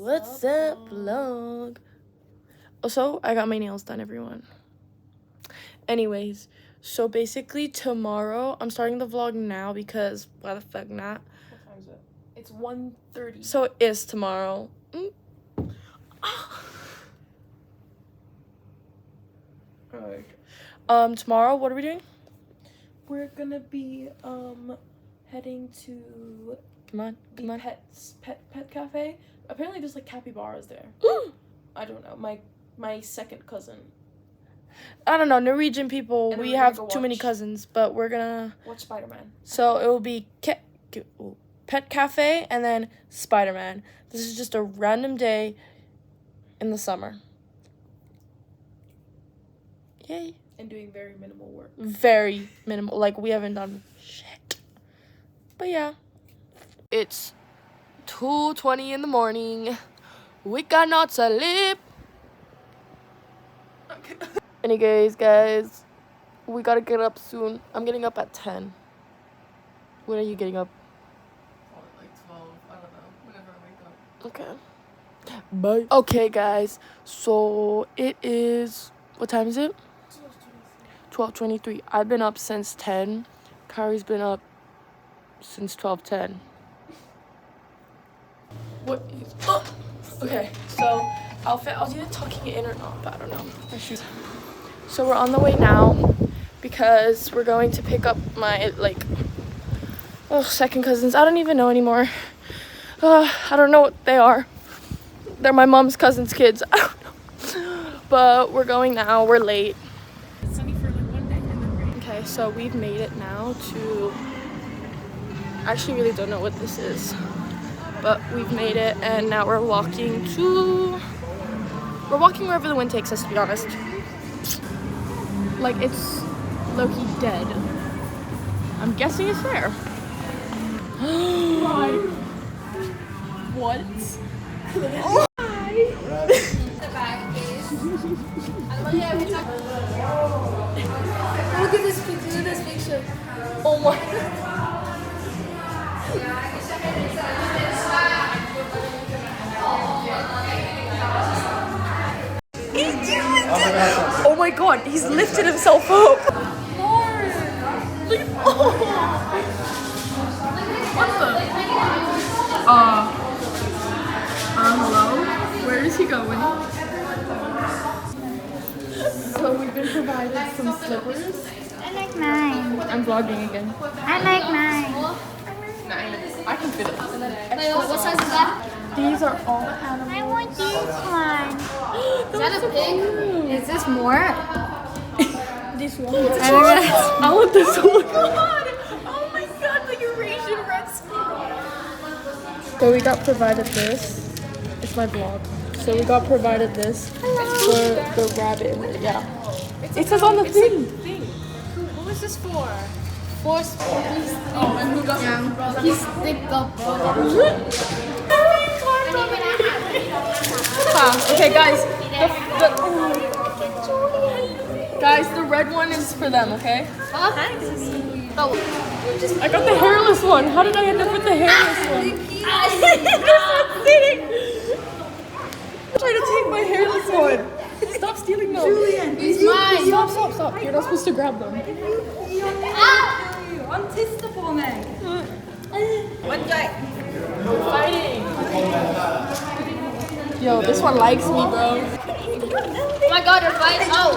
What's up, vlog? Also, I got my nails done, everyone. Anyways, so basically tomorrow, I'm starting the vlog now because why the fuck not? What time is it? It's 1:30. So it is tomorrow. Tomorrow, what are we doing? We're gonna be heading to Come on. pet cafe. Apparently there's like capybaras there. I don't know. My second cousin. I don't know, Norwegian people, And we we're have gonna go too many watch- cousins, but we're gonna... Watch Spider-Man. So it will be Pet Cafe and then Spider-Man. This is just a random day in the summer. Yay. And doing very minimal work. Very minimal. Like, we haven't done shit. But yeah. It's 2:20 in the morning. We got not sleep. Okay. Anyways, guys, we gotta get up soon. I'm getting up at 10. When are you getting up? Oh, like 12. I don't know. Whenever I wake up. Okay. Bye. Okay, guys. So it is... What time is it? 12:23. I've been up since 10. Kari's been up since 12:10. What is... Oh! Okay, so outfit. I was either tucking it in or not, but I don't know. My shoes. So we're on the way now because we're going to pick up my, second cousins. I don't even know anymore. I don't know what they are. They're my mom's cousin's kids. I don't know. But we're going now. We're late. It's sunny for like one day and then rain. Okay, so we've made it now to... I actually really don't know what this is. But we've made it, and now we're walking to... We're walking wherever the wind takes us, to be honest. Like, it's low-key dead. I'm guessing it's there. What? Look at this picture, look at this picture. Oh my... Oh my god, he's lifted himself up. What the? Hello? Where is he going? So we've been provided some slippers. I like mine. I'm vlogging again. I like mine. I can fit it. What size is that? These are all animals. I want this one. Is that a pig? Is this more? This one. I don't know. I want this one. Oh my god, the Eurasian red squirrel. So we got provided this. It's my vlog. So we got provided this for the rabbit. Yeah. It says on the thing. Who is this for? For sporties. Oh, and who got He's thick up. Okay, guys. Guys, the red one is for them, okay? Oh. I got the hairless one. How did I end up with the hairless one? This one's sitting. I'm trying to take my hairless one. Stop stealing them. Julian, it's mine. Stop. You're not supposed to grab them. We're fighting. Yo, this one likes me, bro. Oh my god, they're fighting. Oh.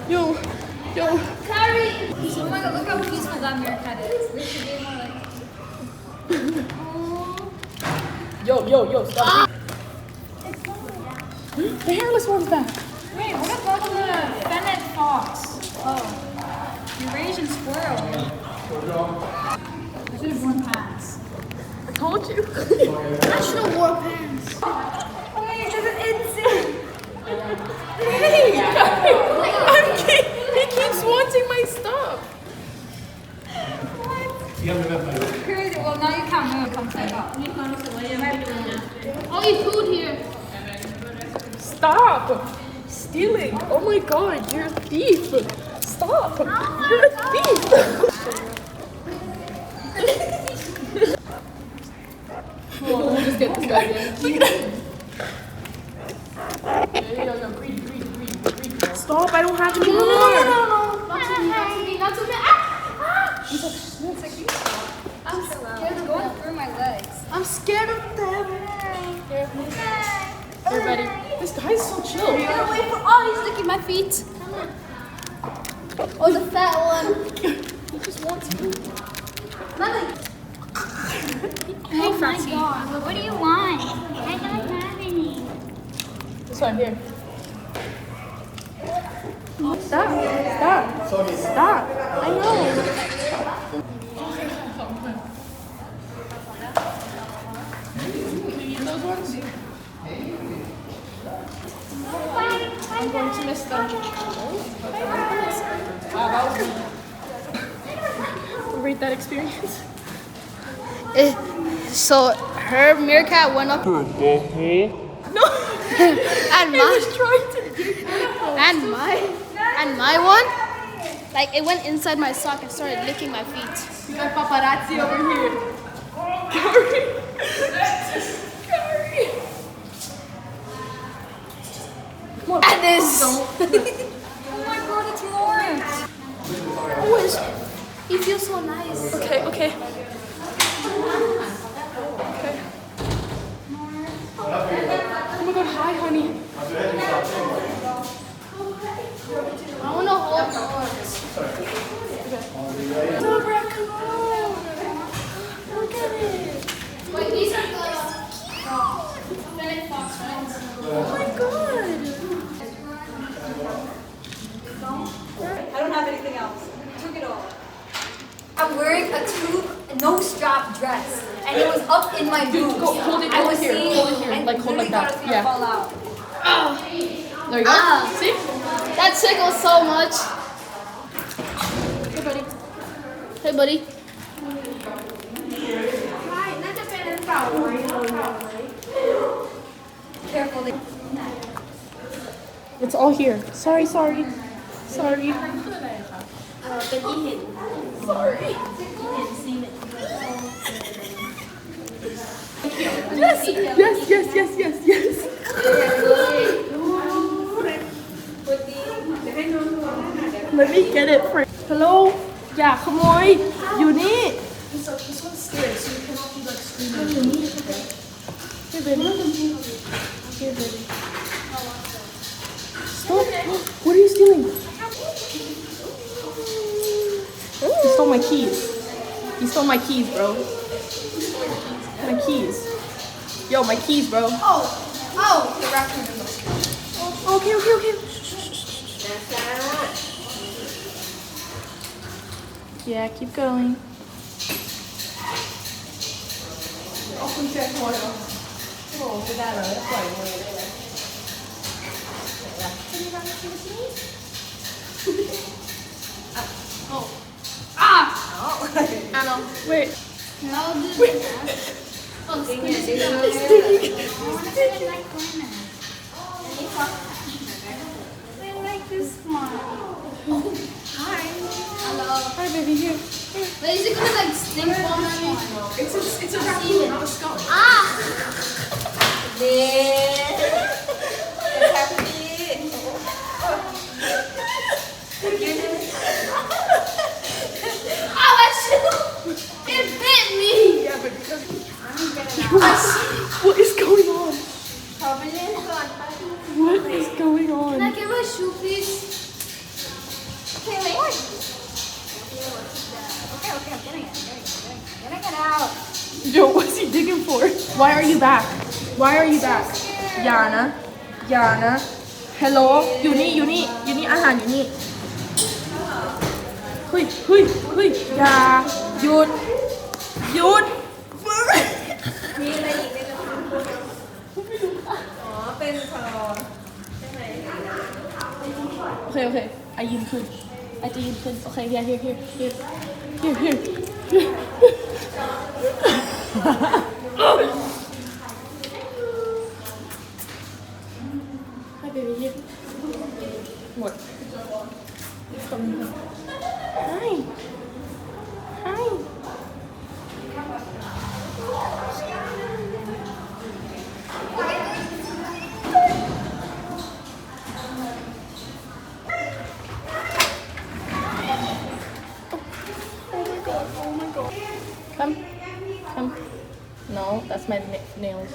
Yo. Carrie. Oh my god, look how peaceful that meerkat is. This should be more like... Yo, stop. The hairless one's back. Wait, what about the fennec fox? Oh. Eurasian squirrel. I should have worn pants. I told you. I should have worn pants. Wait, this is insane. Hey, he keeps wanting my stuff. Crazy. Well, now you can't move. Come back up. Oh, you food here. Stop stealing. Oh my god, you're a thief. Stop. You're a thief. Let's get this guy in. Look at him. Stop, I don't have any more. No. Not to me. I'm scared of going through my legs. I'm scared of them. Everybody, this guy's so chill. Get away from. Oh, he's licking my feet. Oh, the fat one. He just wants food. Mommy. Oh my God. What do you want? I don't have any. This one here. Stop. I know. Can you eat those ones? I'm going to miss them. Wow, that was rate that experience. So her meerkat went up. No. And my one, like it went inside my sock and started licking my feet. You got paparazzi over here. Curry. And this. Oh my God, it's more. He feels so nice. Okay. Oh my God, hi, honey. I want to hold yours. The raccoon. Look at it. Wait, these are the Fennec Fox, right? Oh my God. I don't have anything else. I took it all. I'm wearing a no strap dress, and it was up in my boobs. Go, hold it I was here, seeing, hold it here, and like hold really like thought that. it was gonna Yeah. fall out. There you go. See? That tickles so much. Hey, buddy. Carefully. It's all here. Sorry. Sorry. Yes. Let me get it first. Hello? Yeah, ขโมย อยู่นี่ This one's scared, so you cannot be like screaming. Here, baby. Stop. What are you stealing? He stole my keys. My keys. Yo, my keys, bro. Oh, the raccoon. Okay. Yeah, keep going. Anna, wait. No, dude. Oh, I like this one. Hi, baby, here. But is it gonna like sting on my one? It's a raccoon, not a skunk. Ah! Oh, my shoe! It bit me! Yeah, but because what is going on? What is going Can I on? get my shoe, please? Okay, wait. Okay, I'm getting it. Getting it out. Yo, what's he digging for? Why are you back? Yana. Hello. อยู่นี่อาหารอยู่นี่เฮ้ยอย่าหยุด มีอะไรอีกในกระเป๋าอ๋อ เป็นพอใช่ไหม โอเคไอยืนขึ้นโอเค here Hi baby, here. What? Hi. It's my nails.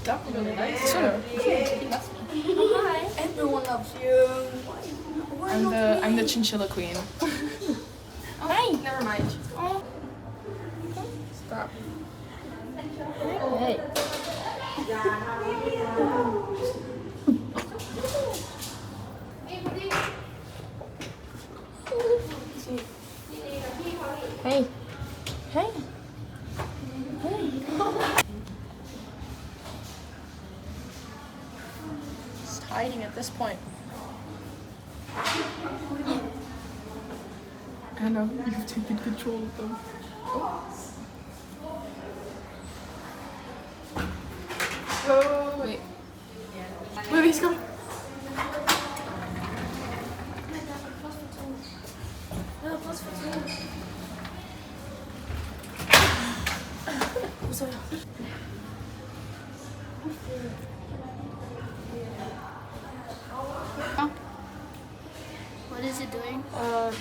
That's really nice. Sure. Hi. Everyone loves you. I'm the chinchilla queen. Hi. Never mind. Stop. Hey. Hey. Hey. Just hiding at this point. Anna, you've taken control of them. Oh, wait. Wait, he's coming. What is it doing?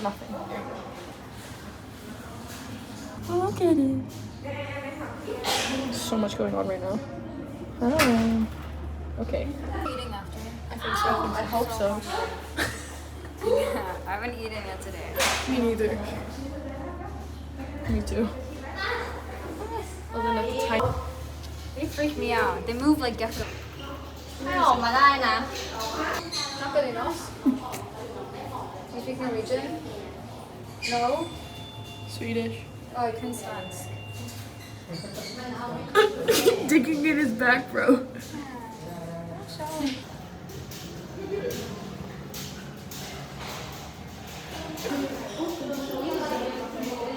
Nothing. Look at it. So much going on right now. Oh. Okay. Eating after. I think so. I hope so. I haven't eaten yet today. Me neither. Me too. Other than at the time. They freak me out. They move like gecko. ไม่ออกมาได้นะ Not good enough. You speak Norwegian? No? Swedish. Oh, I can sense. Digging in his back, bro.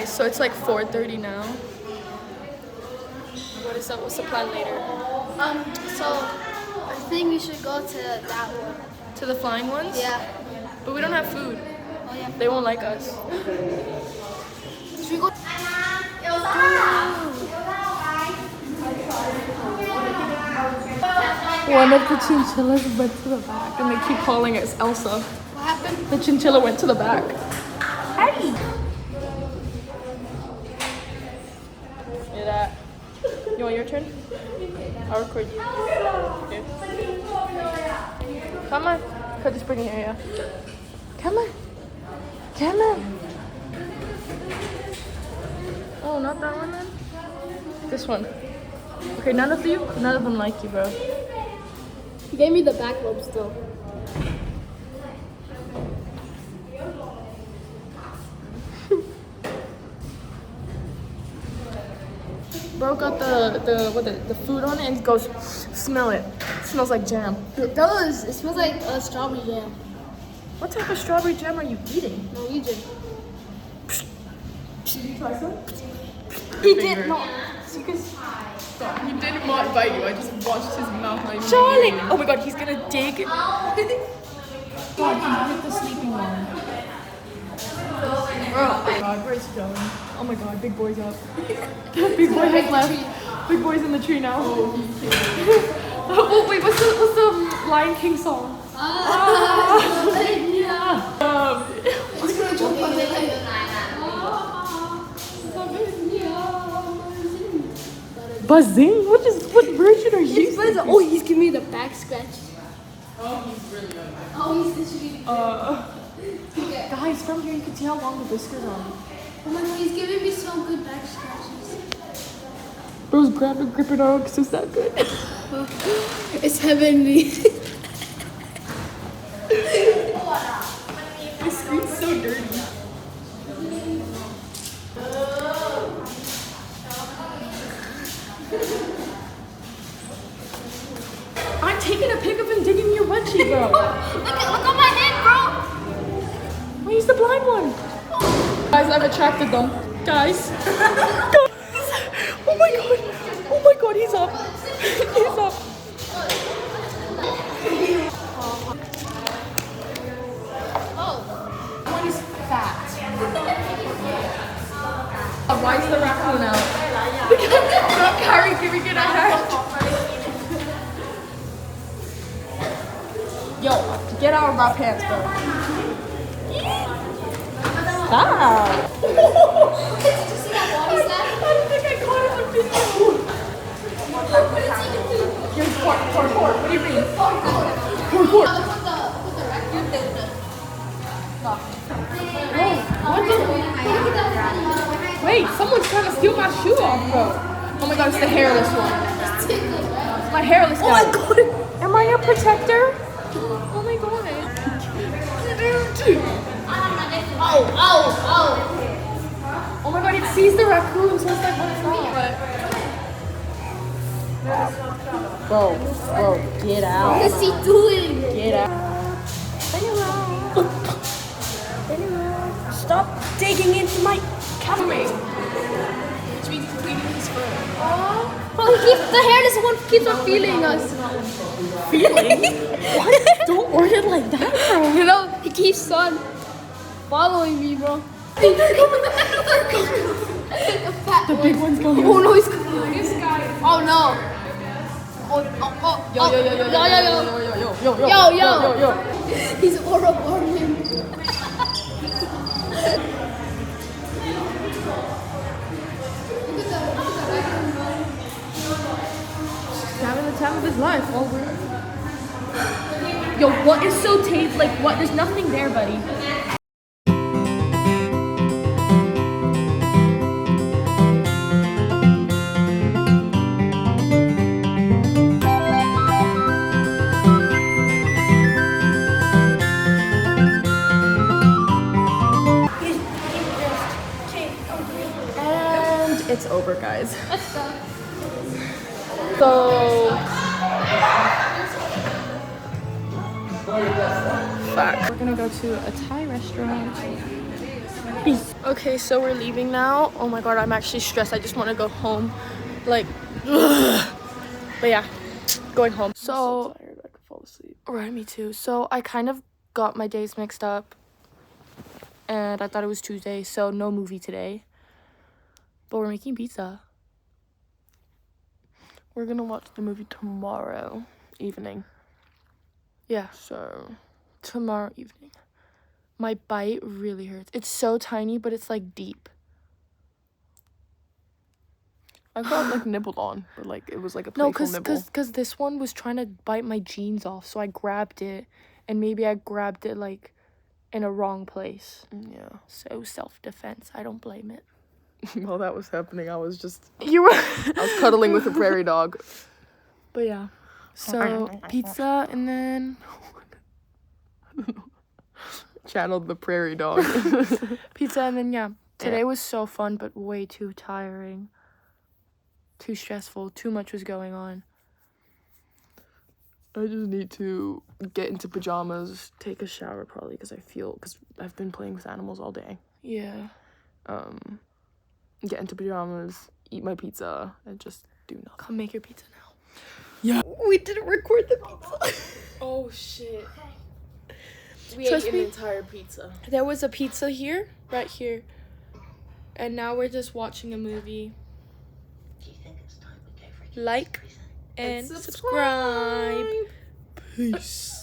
So it's like 4:30 now. What is up? What's the plan later? So I think we should go to that one. To the flying ones? Yeah. But we don't have food. Oh yeah. They won't like us. Should we go? One of the chinchillas went to the back and they keep calling us Elsa. What happened? The chinchilla went to the back. Hey. Hear that? You want your turn? I'll record you. Okay. Come on. Could just bring it here, yeah. Come on. Come on. Oh, not that one then? This one. Okay, none of them like you, bro. You gave me the back lobes though. Bro got the food on it and goes, smell it. It smells like jam. It does. It smells like strawberry jam. What type of strawberry jam are you eating? Norwegian. Did you try some? He did not. Stop. He didn't want to bite you. I just watched his mouth. Not even Charlie! Oh my god, he's gonna dig. God, he hit the sleeping one. Oh my god, where's he going? Oh my god, big boy's up. Big boy has left. Big boy's in the tree now. Oh wait, what's the Lion King song? Buzzing? What version are you using? Oh, he's giving me the back scratch. Oh, he's really good. Oh, he's literally. Guys, from here you can see how long the whiskers are. Oh my god, he's giving me so good back scratches. Bro's gripping on because it's that good. It's heavenly. My screen's so dirty. I'm taking a pic of him digging your butt cheek, bro. look on my head, bro. Wait, he's the blind one. Guys, I've attracted them. Guys. Oh my god. Oh my god, he's up. He's up. One is fat. Why is the raccoon out? Not Carrie giving it a hand. Yo, get out of our pants, bro. Stop. Did you see that body snap? Oh my god, it's the hairless one. My hairless guy. Oh my god. Am I a protector? Oh my god. Oh my god, it sees the raccoon, so it's like, what is that? Bro, get out. What's he doing? Get out. Stop digging into my camera. Which means cleaning his fur. Oh, the hairless one keeps on feeling us. Feeling? What? Don't word it like that, bro. You know, he keeps on following me, bro. The big one's coming. Oh no, he's coming. This guy. Oh no. Yo. He's overwhelming. Having the time of his life, over. Yo, what is so taste? Like, what? There's nothing there, buddy. And it's over, guys. So, fuck. We're gonna go to a Thai restaurant. Peace. Okay, so we're leaving now. Oh my god, I'm actually stressed. I just want to go home. Like, ugh. But yeah, going home. So tired, I could fall asleep. Right, me too. So I kind of got my days mixed up, and I thought it was Tuesday, so no movie today. But we're making pizza. We're gonna watch the movie tomorrow evening. Yeah, so tomorrow evening. My bite really hurts. It's so tiny, but it's like deep. I got like nibbled on, but like it was like a playful nibble. No, cause this one was trying to bite my jeans off, so I grabbed it, and maybe I grabbed it like in a wrong place. Yeah. So self-defense. I don't blame it. While that was happening, I was cuddling with a prairie dog. But yeah. So pizza and then channeled the prairie dog. Pizza and then yeah. Today was so fun but way too tiring. Too stressful. Too much was going on. I just need to get into pajamas, take a shower probably because I've been playing with animals all day. Yeah. Get into pajamas, eat my pizza, and just do nothing. Come make your pizza now. Yeah. We didn't record the pizza. Oh shit. We ate an entire pizza. There was a pizza here, right here. And now we're just watching a movie. Like and subscribe. Peace.